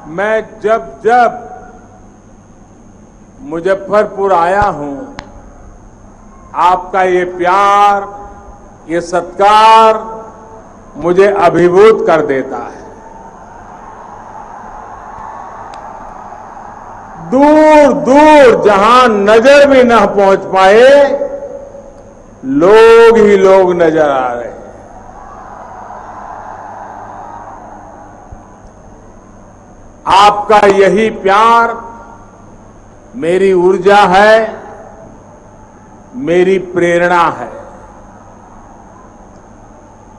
मैं जब जब मुजफ्फरपुर आया हूं, आपका ये प्यार, ये सत्कार मुझे अभिभूत कर देता है। दूर दूर जहां नजर भी न पहुंच पाए, लोग ही लोग नजर आ रहे हैं। आपका यही प्यार मेरी ऊर्जा है, मेरी प्रेरणा है।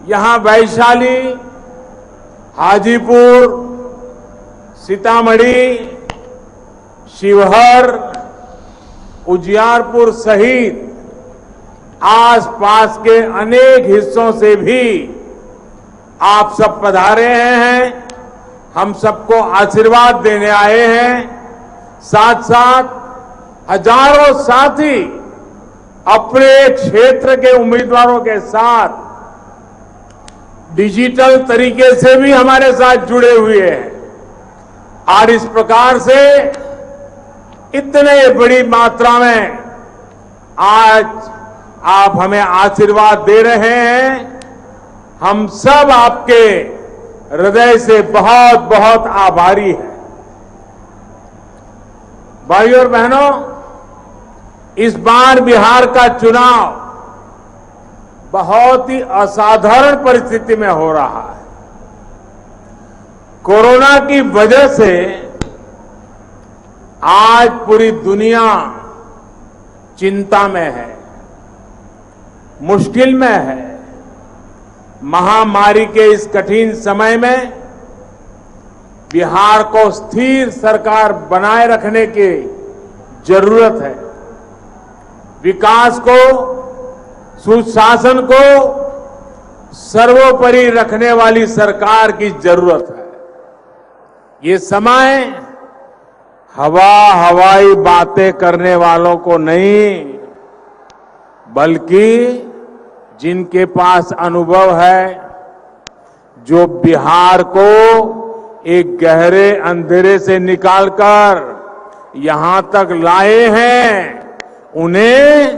यहां वैशाली, हाजीपुर, सीतामढ़ी, शिवहर, उजियारपुर सहित आसपास के अनेक हिस्सों से भी आप सब पधारे हैं, हम सबको आशीर्वाद देने आए हैं। साथ साथ हजारों साथी अपने क्षेत्र के उम्मीदवारों के साथ डिजिटल तरीके से भी हमारे साथ जुड़े हुए हैं और इस प्रकार से इतने बड़ी मात्रा में आज आप हमें आशीर्वाद दे रहे हैं। हम सब आपके हृदय से बहुत बहुत आभारी हैं। भाइयों और बहनों, इस बार बिहार का चुनाव बहुत ही असाधारण परिस्थिति में हो रहा है। कोरोना की वजह से आज पूरी दुनिया चिंता में है, मुश्किल में है। महामारी के इस कठिन समय में बिहार को स्थिर सरकार बनाए रखने की जरूरत है। विकास को, सुशासन को सर्वोपरि रखने वाली सरकार की जरूरत है। ये समय हवाई बातें करने वालों को नहीं, बल्कि जिनके पास अनुभव है, जो बिहार को एक गहरे अंधेरे से निकालकर यहां तक लाए हैं, उन्हें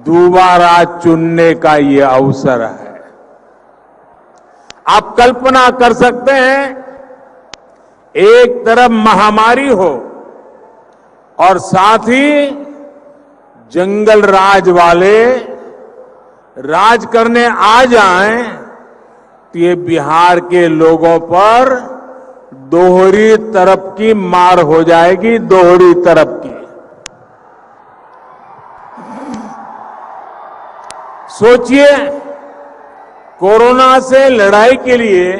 दोबारा चुनने का ये अवसर है। आप कल्पना कर सकते हैं, एक तरफ महामारी हो और साथ ही जंगल राज वाले राज करने आ जाएं, तो ये बिहार के लोगों पर दोहरी तरफ की मार हो जाएगी, दोहरी तरफ की। सोचिए, कोरोना से लड़ाई के लिए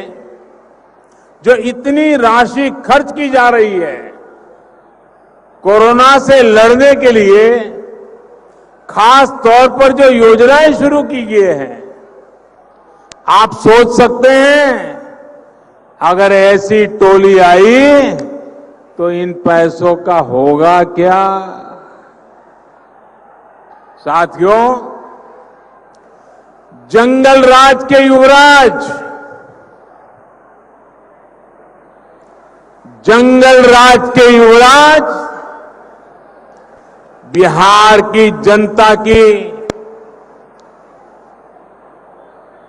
जो इतनी राशि खर्च की जा रही है, कोरोना से लड़ने के लिए खास तौर पर जो योजनाएं शुरू की गई हैं, आप सोच सकते हैं अगर ऐसी टोली आई तो इन पैसों का होगा क्या। साथियों, जंगल राज के युवराज, जंगल राज के युवराज बिहार की जनता की,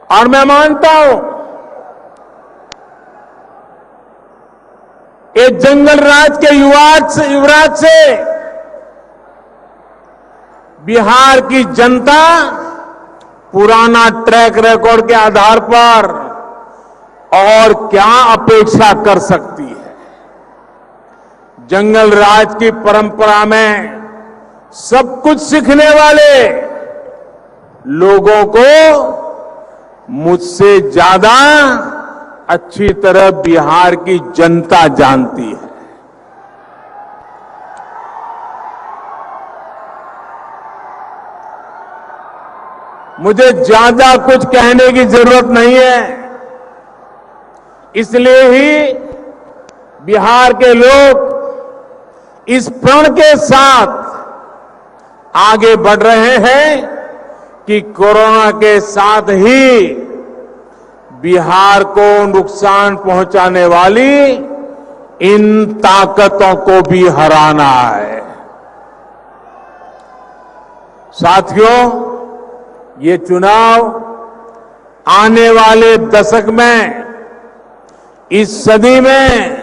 और मैं मानता हूं ये जंगल राज के युवराज से बिहार की जनता पुराना ट्रैक रिकॉर्ड के आधार पर और क्या अपेक्षा कर सकती है। जंगल राज की परंपरा में सब कुछ सीखने वाले लोगों को मुझसे ज्यादा अच्छी तरह बिहार की जनता जानती है। मुझे ज्यादा कुछ कहने की जरूरत नहीं है, इसलिए ही बिहार के लोग इस प्रण के साथ आगे बढ़ रहे हैं कि कोरोना के साथ ही बिहार को नुकसान पहुंचाने वाली इन ताकतों को भी हराना है। साथियों, ये चुनाव आने वाले दशक में, इस सदी में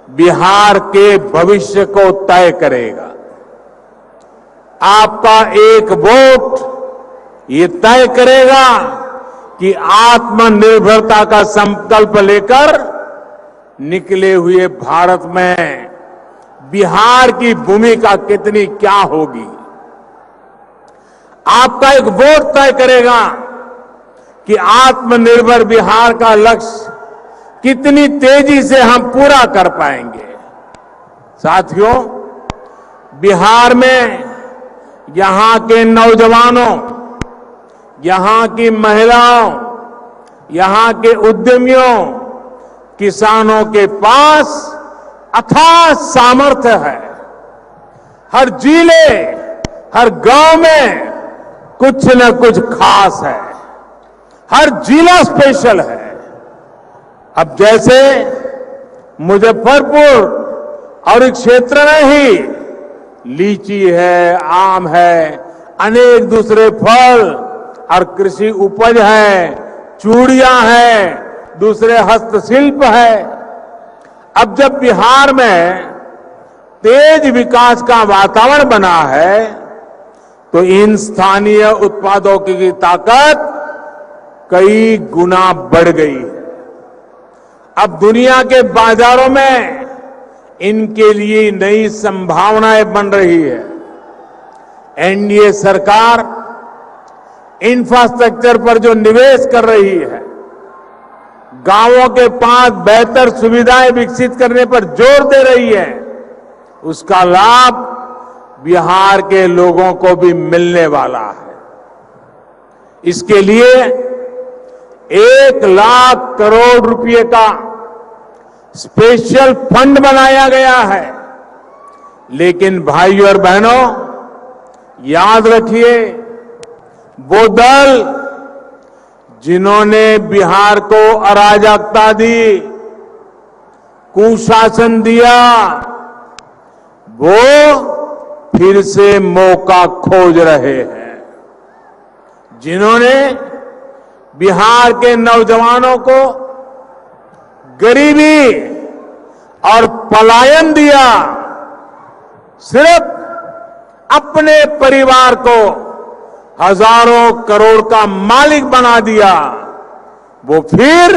बिहार के भविष्य को तय करेगा। आपका एक वोट ये तय करेगा कि आत्मनिर्भरता का संकल्प लेकर निकले हुए भारत में बिहार की भूमिका कितनी क्या होगी। आपका एक वोट तय करेगा कि आत्मनिर्भर बिहार का लक्ष्य कितनी तेजी से हम पूरा कर पाएंगे। साथियों, बिहार में यहां के नौजवानों, यहां की महिलाओं, यहां के उद्यमियों, किसानों के पास अथाह सामर्थ्य है। हर जिले, हर गांव में कुछ न कुछ खास है, हर जिला स्पेशल है। अब जैसे मुजफ्फरपुर और इस क्षेत्र में ही लीची है, आम है, अनेक दूसरे फल और कृषि उपज है, चूड़ियां हैं, दूसरे हस्तशिल्प है। अब जब बिहार में तेज विकास का वातावरण बना है, तो इन स्थानीय उत्पादों की ताकत कई गुना बढ़ गई है। अब दुनिया के बाजारों में इनके लिए नई संभावनाएं बन रही है। एनडीए सरकार इंफ्रास्ट्रक्चर पर जो निवेश कर रही है, गांवों के पास बेहतर सुविधाएं विकसित करने पर जोर दे रही है, उसका लाभ बिहार के लोगों को भी मिलने वाला है। इसके लिए 1,00,000 करोड़ रुपए का स्पेशल फंड बनाया गया है। लेकिन भाइयों और बहनों, याद रखिए, वो दल जिन्होंने बिहार को अराजकता दी, कुशासन दिया, वो फिर से मौका खोज रहे हैं। जिन्होंने बिहार के नौजवानों को गरीबी और पलायन दिया, सिर्फ अपने परिवार को हजारों करोड़ का मालिक बना दिया, वो फिर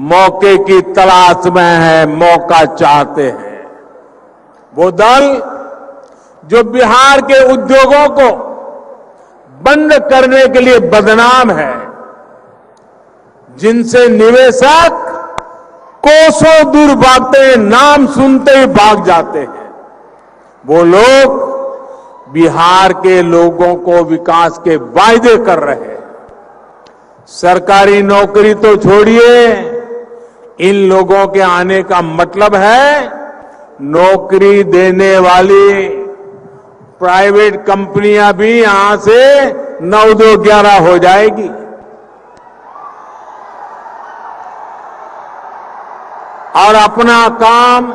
मौके की तलाश में है, मौका चाहते हैं। वो दल जो बिहार के उद्योगों को बंद करने के लिए बदनाम है, जिनसे निवेशक कोसों दूर भागते हैं, नाम सुनते ही भाग जाते हैं, वो लोग बिहार के लोगों को विकास के वायदे कर रहे हैं। सरकारी नौकरी तो छोड़िए, इन लोगों के आने का मतलब है नौकरी देने वाली प्राइवेट कंपनियां भी यहां से 9-2-11 हो जाएगी। और अपना काम,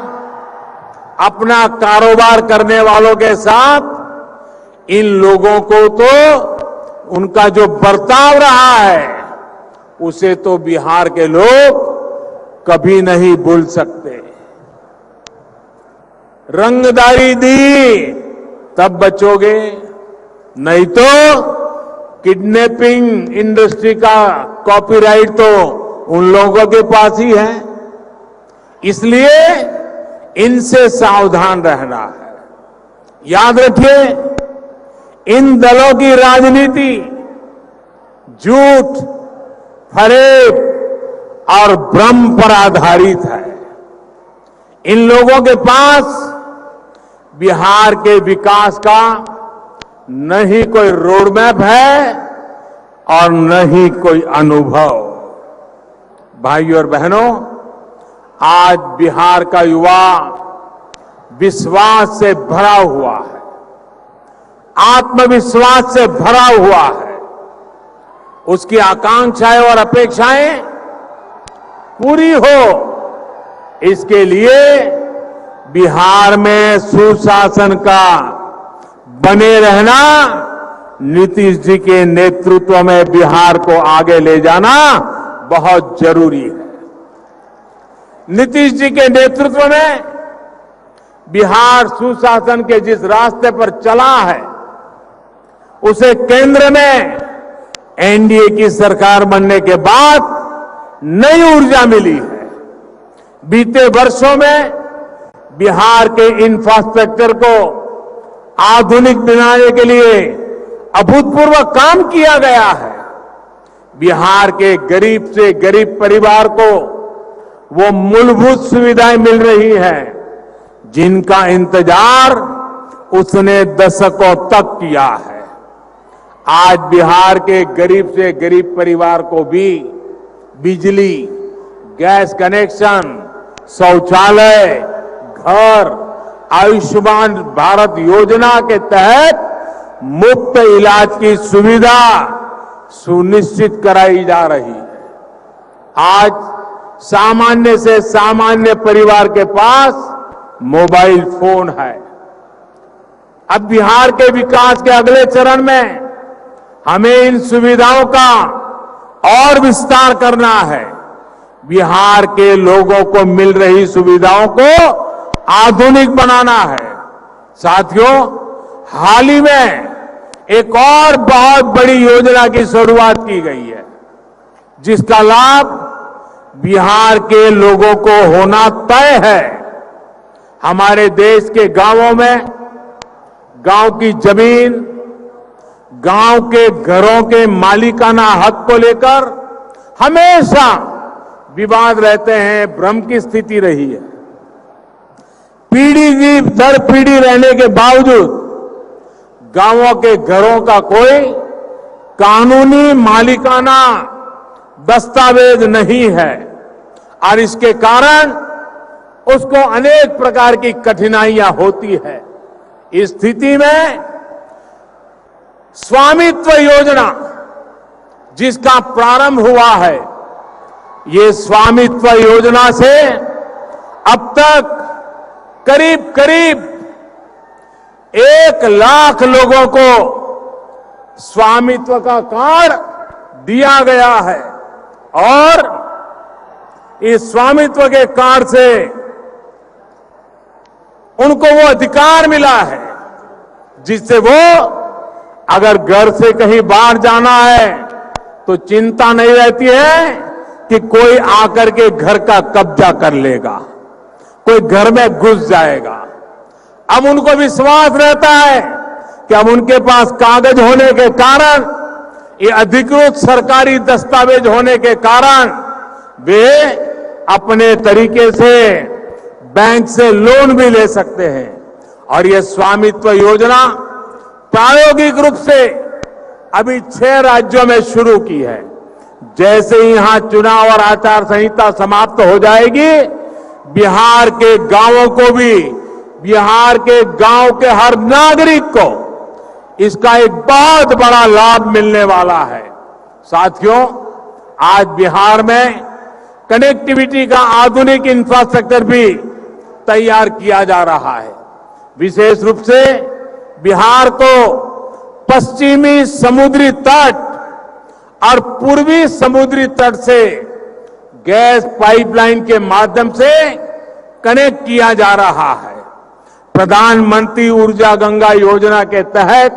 अपना कारोबार करने वालों के साथ इन लोगों को तो उनका जो बर्ताव रहा है, उसे तो बिहार के लोग कभी नहीं भूल सकते। रंगदारी दी तब बचोगे, नहीं तो किडनैपिंग इंडस्ट्री का कॉपीराइट तो उन लोगों के पास ही है। इसलिए इनसे सावधान रहना है। याद रखिए, इन दलों की राजनीति झूठ, फरेब और भ्रम पर आधारित है। इन लोगों के पास बिहार के विकास का न ही कोई रोडमैप है और न ही कोई अनुभव। भाइयों और बहनों, आज बिहार का युवा विश्वास से भरा हुआ है, आत्मविश्वास से भरा हुआ है। उसकी आकांक्षाएं और अपेक्षाएं पूरी हो, इसके लिए बिहार में सुशासन का बने रहना, नीतीश जी के नेतृत्व में बिहार को आगे ले जाना बहुत जरूरी है। नीतीश जी के नेतृत्व में बिहार सुशासन के जिस रास्ते पर चला है, उसे केंद्र में एनडीए की सरकार बनने के बाद नई ऊर्जा मिली है। बीते वर्षों में बिहार के इंफ्रास्ट्रक्चर को आधुनिक बनाने के लिए अभूतपूर्व काम किया गया है। बिहार के गरीब से गरीब परिवार को वो मूलभूत सुविधाएं मिल रही हैं जिनका इंतजार उसने दशकों तक किया है। आज बिहार के गरीब से गरीब परिवार को भी बिजली, गैस कनेक्शन, शौचालय, घर, आयुष्मान भारत योजना के तहत मुफ्त इलाज की सुविधा सुनिश्चित कराई जा रही है। आज सामान्य से सामान्य परिवार के पास मोबाइल फोन है। अब बिहार के विकास के अगले चरण में हमें इन सुविधाओं का और विस्तार करना है। बिहार के लोगों को मिल रही सुविधाओं को आधुनिक बनाना है। साथियों, हाल ही में एक और बहुत बड़ी योजना की शुरुआत की गई है, जिसका लाभ बिहार के लोगों को होना तय है। हमारे देश के गांवों में गांव की जमीन, गांव के घरों के मालिकाना हक को लेकर हमेशा विवाद रहते हैं, भ्रम की स्थिति रही है। पीढ़ी दर पीढ़ी रहने के बावजूद गांवों के घरों का कोई कानूनी मालिकाना दस्तावेज नहीं है और इसके कारण उसको अनेक प्रकार की कठिनाइयां होती है। इस स्थिति में स्वामित्व योजना जिसका प्रारंभ हुआ है, ये स्वामित्व योजना से अब तक करीब करीब 1 लाख लोगों को स्वामित्व का कार्ड दिया गया है और इस स्वामित्व के कार्ड से उनको वो अधिकार मिला है जिससे वो अगर घर से कहीं बाहर जाना है तो चिंता नहीं रहती है कि कोई आकर के घर का कब्जा कर लेगा, कोई घर में घुस जाएगा। अब उनको विश्वास रहता है कि अब उनके पास कागज होने के कारण, ये अधिकृत सरकारी दस्तावेज होने के कारण वे अपने तरीके से बैंक से लोन भी ले सकते हैं। और ये स्वामित्व योजना प्रायोगिक रूप से अभी 6 राज्यों में शुरू की है। जैसे ही यहां चुनाव और आचार संहिता समाप्त हो जाएगी, बिहार के गांवों को भी, बिहार के गांव के हर नागरिक को इसका एक बहुत बड़ा लाभ मिलने वाला है। साथियों, आज बिहार में कनेक्टिविटी का आधुनिक इंफ्रास्ट्रक्चर भी तैयार किया जा रहा है। विशेष रूप से बिहार को पश्चिमी समुद्री तट और पूर्वी समुद्री तट से गैस पाइपलाइन के माध्यम से कनेक्ट किया जा रहा है। प्रधानमंत्री ऊर्जा गंगा योजना के तहत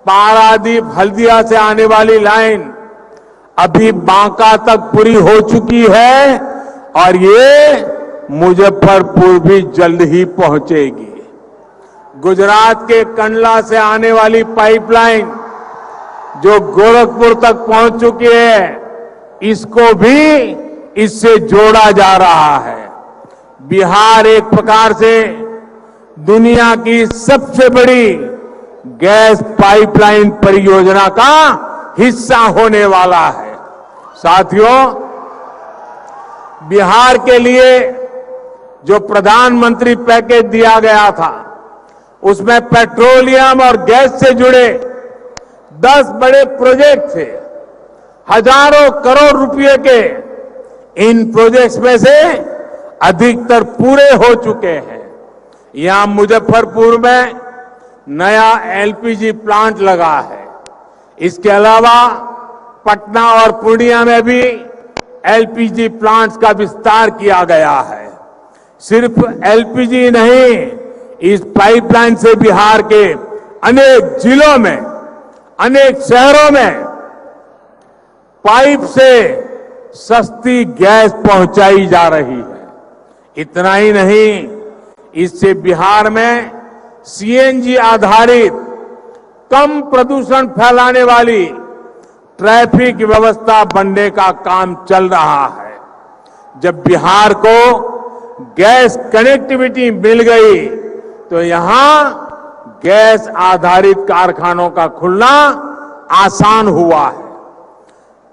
पारादीप हल्दिया से आने वाली लाइन अभी बांका तक पूरी हो चुकी है और ये मुजफ्फरपुर भी जल्द ही पहुंचेगी। गुजरात के कंडला से आने वाली पाइपलाइन जो गोरखपुर तक पहुंच चुकी है, इसको भी इससे जोड़ा जा रहा है। बिहार एक प्रकार से दुनिया की सबसे बड़ी गैस पाइपलाइन परियोजना का हिस्सा होने वाला है। साथियों, बिहार के लिए जो प्रधानमंत्री पैकेज दिया गया था, उसमें पेट्रोलियम और गैस से जुड़े 10 बड़े प्रोजेक्ट थे। हजारों करोड़ रुपए के इन प्रोजेक्ट्स में से अधिकतर पूरे हो चुके हैं। यहां मुजफ्फरपुर में नया एलपीजी प्लांट लगा है। इसके अलावा पटना और पूर्णिया में भी एलपीजी प्लांट्स का विस्तार किया गया है। सिर्फ एलपीजी नहीं, इस पाइपलाइन से बिहार के अनेक जिलों में, अनेक शहरों में पाइप से सस्ती गैस पहुंचाई जा रही है। इतना ही नहीं, इससे बिहार में सीएनजी आधारित कम प्रदूषण फैलाने वाली ट्रैफिक व्यवस्था बनने का काम चल रहा है। जब बिहार को गैस कनेक्टिविटी मिल गई तो यहां गैस आधारित कारखानों का खुलना आसान हुआ है।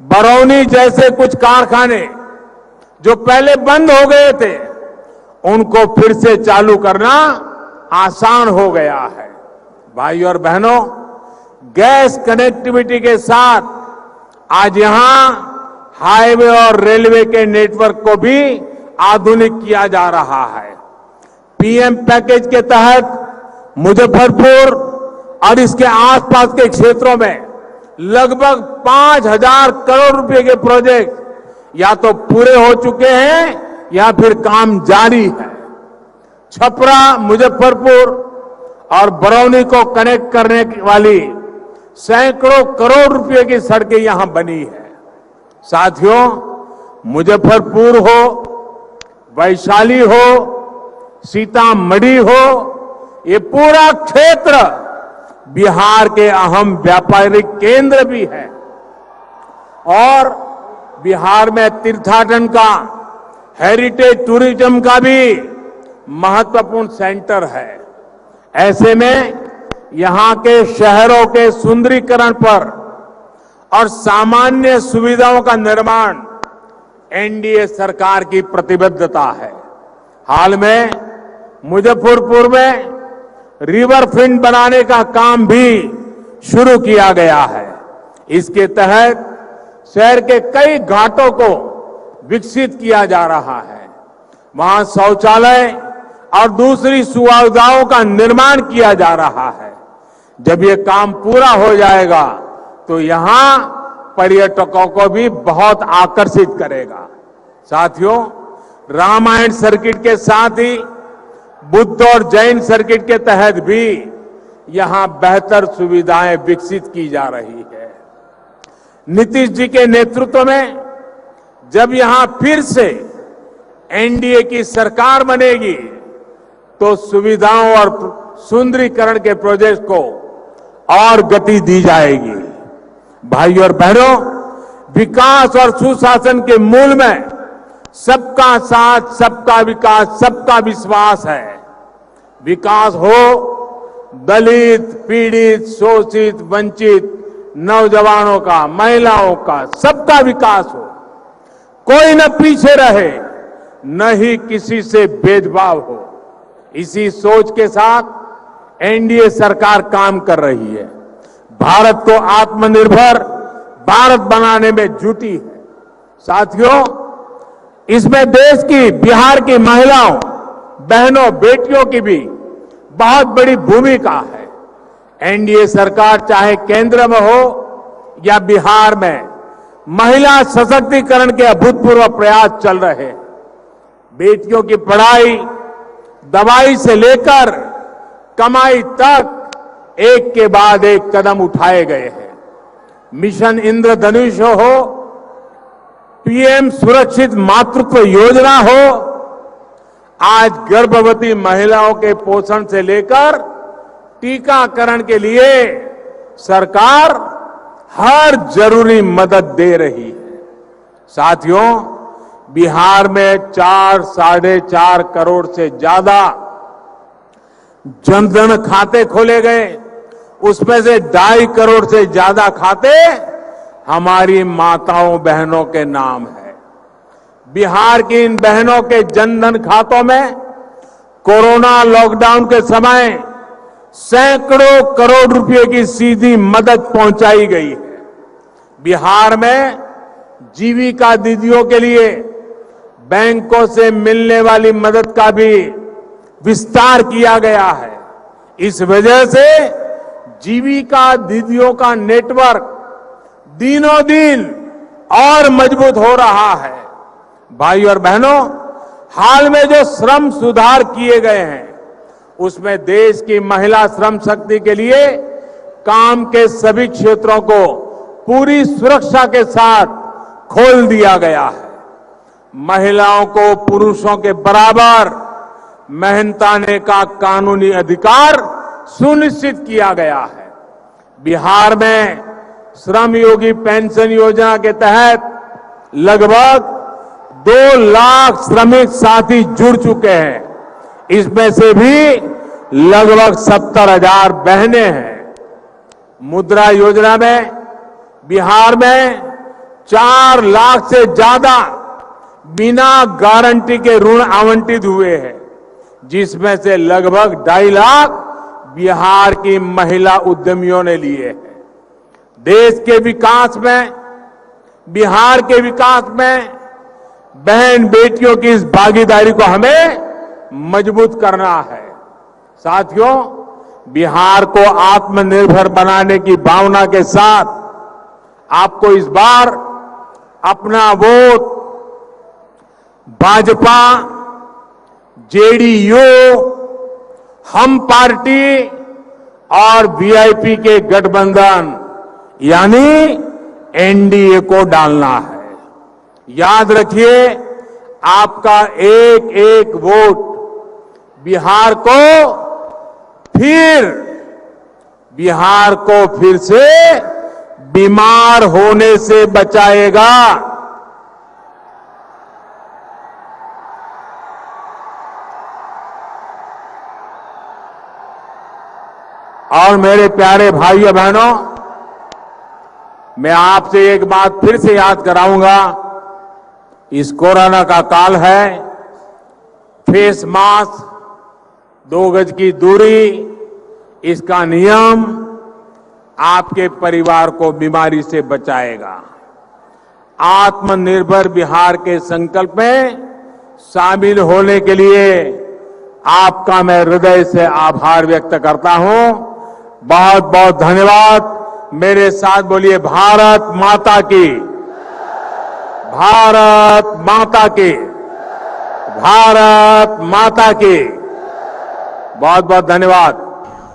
बरौनी जैसे कुछ कारखाने जो पहले बंद हो गए थे, उनको फिर से चालू करना आसान हो गया है। भाई और बहनों, गैस कनेक्टिविटी के साथ आज यहां हाईवे और रेलवे के नेटवर्क को भी आधुनिक किया जा रहा है। पीएम पैकेज के तहत मुजफ्फरपुर और इसके आसपास के क्षेत्रों में लगभग 5,000 करोड़ रुपए के प्रोजेक्ट या तो पूरे हो चुके हैं या फिर काम जारी है। छपरा, मुजफ्फरपुर और बरौनी को कनेक्ट करने वाली सैकड़ों करोड़ रुपए की सड़कें यहां बनी है। साथियों, मुजफ्फरपुर हो, वैशाली हो, सीतामढ़ी हो, ये पूरा क्षेत्र बिहार के अहम व्यापारिक केंद्र भी है और बिहार में तीर्थाटन का, हेरिटेज टूरिज्म का भी महत्वपूर्ण सेंटर है। ऐसे में यहां के शहरों के सुंदरीकरण पर और सामान्य सुविधाओं का निर्माण एनडीए सरकार की प्रतिबद्धता है। हाल में मुजफ्फरपुर में रिवर फ्रंट बनाने का काम भी शुरू किया गया है। इसके तहत शहर के कई घाटों को विकसित किया जा रहा है। वहां शौचालय और दूसरी सुविधाओं का निर्माण किया जा रहा है। जब ये काम पूरा हो जाएगा तो यहां पर्यटकों को भी बहुत आकर्षित करेगा। साथियों, रामायण सर्किट के साथ ही बुद्ध और जैन सर्किट के तहत भी यहां बेहतर सुविधाएं विकसित की जा रही है। नीतीश जी के नेतृत्व में जब यहां फिर से एनडीए की सरकार बनेगी तो सुविधाओं और सुंदरीकरण के प्रोजेक्ट को और गति दी जाएगी। भाई और बहनों, विकास और सुशासन के मूल में सबका साथ, सबका विकास, सबका विश्वास है। विकास हो, दलित, पीड़ित, शोषित, वंचित, नौजवानों का, महिलाओं का, सबका विकास हो। कोई न पीछे रहे, न ही किसी से भेदभाव हो। इसी सोच के साथ एनडीए सरकार काम कर रही है। भारत को आत्मनिर्भर भारत बनाने में जुटी है। साथियों, इसमें देश की, बिहार की महिलाओं, बहनों, बेटियों की भी बहुत बड़ी भूमिका है। एनडीए सरकार चाहे केंद्र में हो या बिहार में, महिला सशक्तिकरण के अभूतपूर्व प्रयास चल रहे हैं। बेटियों की पढ़ाई, दवाई से लेकर कमाई तक एक के बाद एक कदम उठाए गए हैं। मिशन इंद्रधनुष हो, पीएम सुरक्षित मातृत्व योजना हो, आज गर्भवती महिलाओं के पोषण से लेकर टीकाकरण के लिए सरकार हर जरूरी मदद दे रही है। साथियों, बिहार में 4-4.5 करोड़ से ज्यादा जनधन खाते खोले गए। उसमें से 2.5 करोड़ से ज्यादा खाते हमारी माताओं बहनों के नाम है। बिहार की इन बहनों के जनधन खातों में कोरोना लॉकडाउन के समय सैकड़ों करोड़ रुपए की सीधी मदद पहुंचाई गई है। बिहार में जीविका दीदियों के लिए बैंकों से मिलने वाली मदद का भी विस्तार किया गया है। इस वजह से जीविका दीदियों का नेटवर्क दिनों दिन और मजबूत हो रहा है। भाई और बहनों, हाल में जो श्रम सुधार किए गए हैं उसमें देश की महिला श्रम शक्ति के लिए काम के सभी क्षेत्रों को पूरी सुरक्षा के साथ खोल दिया गया है। महिलाओं को पुरुषों के बराबर मेहनताने का कानूनी अधिकार सुनिश्चित किया गया है। बिहार में श्रम योगी पेंशन योजना के तहत लगभग 2 लाख श्रमिक साथी जुड़ चुके हैं। इसमें से भी लगभग 70,000 बहनें हैं। मुद्रा योजना में बिहार में 4 लाख से ज्यादा बिना गारंटी के ऋण आवंटित हुए हैं, जिसमें से लगभग 2.5 लाख बिहार की महिला उद्यमियों ने लिए हैं। देश के विकास में, बिहार के विकास में बहन बेटियों की इस भागीदारी को हमें मजबूत करना है। साथियों, बिहार को आत्मनिर्भर बनाने की भावना के साथ आपको इस बार अपना वोट भाजपा, जेडीयू, हम पार्टी और वीआईपी के गठबंधन यानी एनडीए को डालना है। याद रखिए, आपका एक एक वोट बिहार को फिर से बीमार होने से बचाएगा। और मेरे प्यारे भाइयों बहनों, मैं आपसे एक बात फिर से याद कराऊंगा। इस कोरोना का काल है, फेस मास्क, 2 गज की दूरी, इसका नियम आपके परिवार को बीमारी से बचाएगा। आत्मनिर्भर बिहार के संकल्प में शामिल होने के लिए आपका मैं हृदय से आभार व्यक्त करता हूं। बहुत बहुत धन्यवाद। मेरे साथ बोलिए, भारत माता की, भारत माता की, भारत माता की। बहुत बहुत धन्यवाद।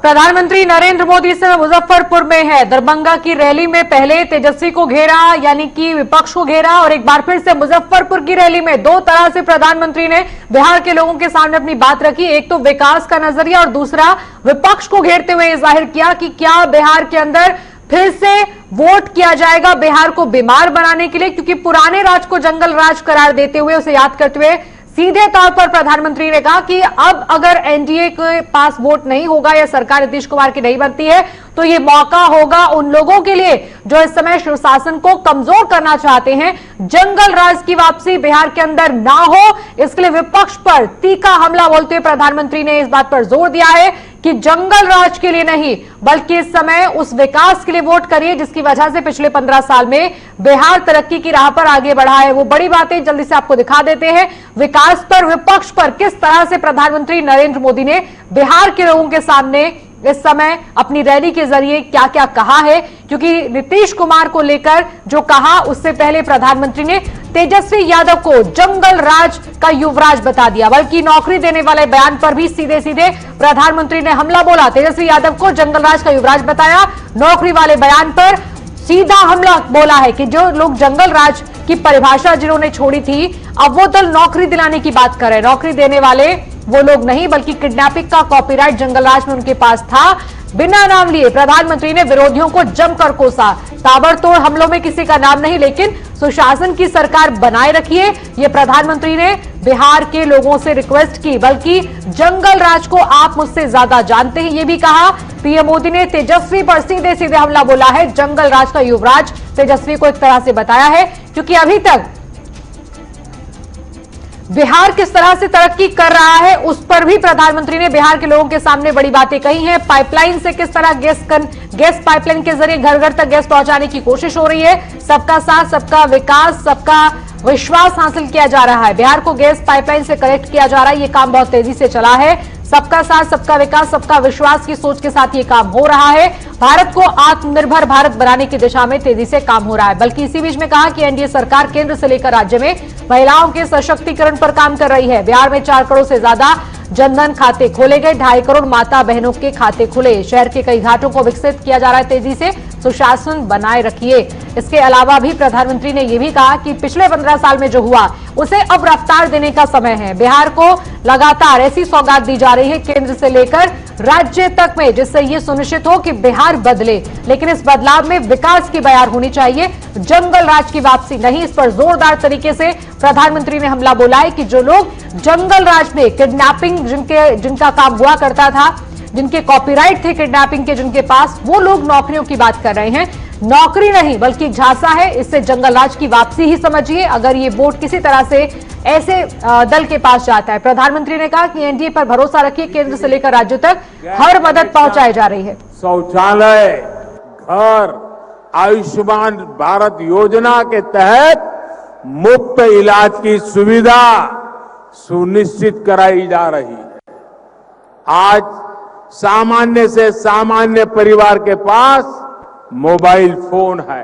प्रधानमंत्री नरेंद्र मोदी इस समय मुजफ्फरपुर में है। दरभंगा की रैली में पहले तेजस्वी को घेरा, यानी कि विपक्ष को घेरा, और एक बार फिर से मुजफ्फरपुर की रैली में 2 तरह से प्रधानमंत्री ने बिहार के लोगों के सामने अपनी बात रखी। एक तो विकास का नजरिया और दूसरा विपक्ष को घेरते हुए जाहिर किया कि क्या बिहार के अंदर फिर से वोट किया जाएगा बिहार को बीमार बनाने के लिए, क्योंकि पुराने राज को जंगल राज करार देते हुए, उसे याद करते हुए सीधे तौर पर प्रधानमंत्री ने कहा कि अब अगर एनडीए के पास वोट नहीं होगा या सरकार नीतीश कुमार की नहीं बनती है तो ये मौका होगा उन लोगों के लिए जो इस समय शासन को कमजोर करना चाहते हैं। जंगल राज की वापसी बिहार के अंदर ना हो, इसके लिए विपक्ष पर तीखा हमला बोलते हुए प्रधानमंत्री ने इस बात पर जोर दिया है कि जंगल राज के लिए नहीं बल्कि इस समय उस विकास के लिए वोट करिए जिसकी वजह से पिछले 15 साल में बिहार तरक्की की राह पर आगे बढ़ा है। वो बड़ी बातें जल्दी से आपको दिखा देते हैं। विकास पर, विपक्ष पर किस तरह से प्रधानमंत्री नरेंद्र मोदी ने बिहार के लोगों के सामने इस समय अपनी रैली के जरिए क्या क्या कहा है, क्योंकि नीतीश कुमार को लेकर जो कहा उससे पहले प्रधानमंत्री ने तेजस्वी यादव को जंगल राज का युवराज बता दिया, बल्कि नौकरी देने वाले बयान पर भी सीधे सीधे प्रधानमंत्री ने हमला बोला। तेजस्वी यादव को जंगल राज का युवराज बताया, नौकरी वाले बयान पर सीधा हमला बोला है कि जो लोग जंगल राज की परिभाषा जिन्होंने छोड़ी थी, अब वो दल नौकरी दिलाने की बात कर रहे हैं। नौकरी देने वाले वो लोग नहीं बल्कि किडनैपिंग का कॉपीराइट जंगल राज में उनके पास था। बिना नाम लिए प्रधानमंत्री ने विरोधियों को जमकर कोसा। ताबड़तोड़ हमलों में किसी का नाम नहीं, लेकिन सुशासन की सरकार बनाए रखिए, ये प्रधानमंत्री ने बिहार के लोगों से रिक्वेस्ट की। बल्कि जंगल राज को आप मुझसे ज्यादा जानते हैं, ये भी कहा। पीएम मोदी ने तेजस्वी पर सीधे सीधे हमला बोला है। जंगल राज का युवराज तेजस्वी को एक तरह से बताया है, क्योंकि अभी तक बिहार किस तरह से तरक्की कर रहा है उस पर भी प्रधानमंत्री ने बिहार के लोगों के सामने बड़ी बातें कही हैं। पाइपलाइन से किस तरह गैस पाइपलाइन के जरिए घर घर तक गैस पहुंचाने की कोशिश हो रही है। सबका साथ, सबका विकास, सबका विश्वास हासिल किया जा रहा है। बिहार को गैस पाइपलाइन से कनेक्ट किया जा रहा है। ये काम बहुत तेजी से चला है। सबका साथ, सबका विकास, सबका विश्वास की सोच के साथ ये काम हो रहा है। भारत को आत्मनिर्भर भारत बनाने की दिशा में तेजी से काम हो रहा है। बल्कि इसी बीच में कहा कि एनडीए सरकार केंद्र से लेकर राज्य में महिलाओं के सशक्तिकरण पर काम कर रही है। बिहार में 4 करोड़ से ज्यादा जनधन खाते खोले गए, 2.5 करोड़ माता बहनों के खाते खुले। शहर के कई घाटों को विकसित किया जा रहा है तेजी से। सुशासन बनाए रखिए। इसके अलावा भी प्रधानमंत्री ने यह भी कहा कि पिछले 15 साल में जो हुआ उसे अब रफ्तार देने का समय है। बिहार को लगातार ऐसी सौगात दी जा रही है केंद्र से लेकर राज्य तक में, जिससे यह सुनिश्चित हो कि बिहार बदले, लेकिन इस बदलाव में विकास की बयार होनी चाहिए, जंगल राज की वापसी नहीं। इस पर जोरदार तरीके से प्रधानमंत्री ने हमला बोला है कि जो लोग जंगल राज में किडनैपिंग जिनका काम हुआ करता था, जिनके कॉपीराइट थे किडनैपिंग के जिनके पास, वो लोग नौकरियों की बात कर रहे हैं। नौकरी नहीं बल्कि झांसा है। इससे जंगल राज की वापसी ही समझिए अगर ये वोट किसी तरह से ऐसे दल के पास जाता है। प्रधानमंत्री ने कहा कि एनडीए पर भरोसा रखिए, केंद्र से लेकर राज्य तक हर मदद पहुंचाई जा रही है। शौचालय, घर, आयुष्मान भारत योजना के तहत मुफ्त इलाज की सुविधा सुनिश्चित कराई जा रही है। आज सामान्य से सामान्य परिवार के पास मोबाइल फोन है।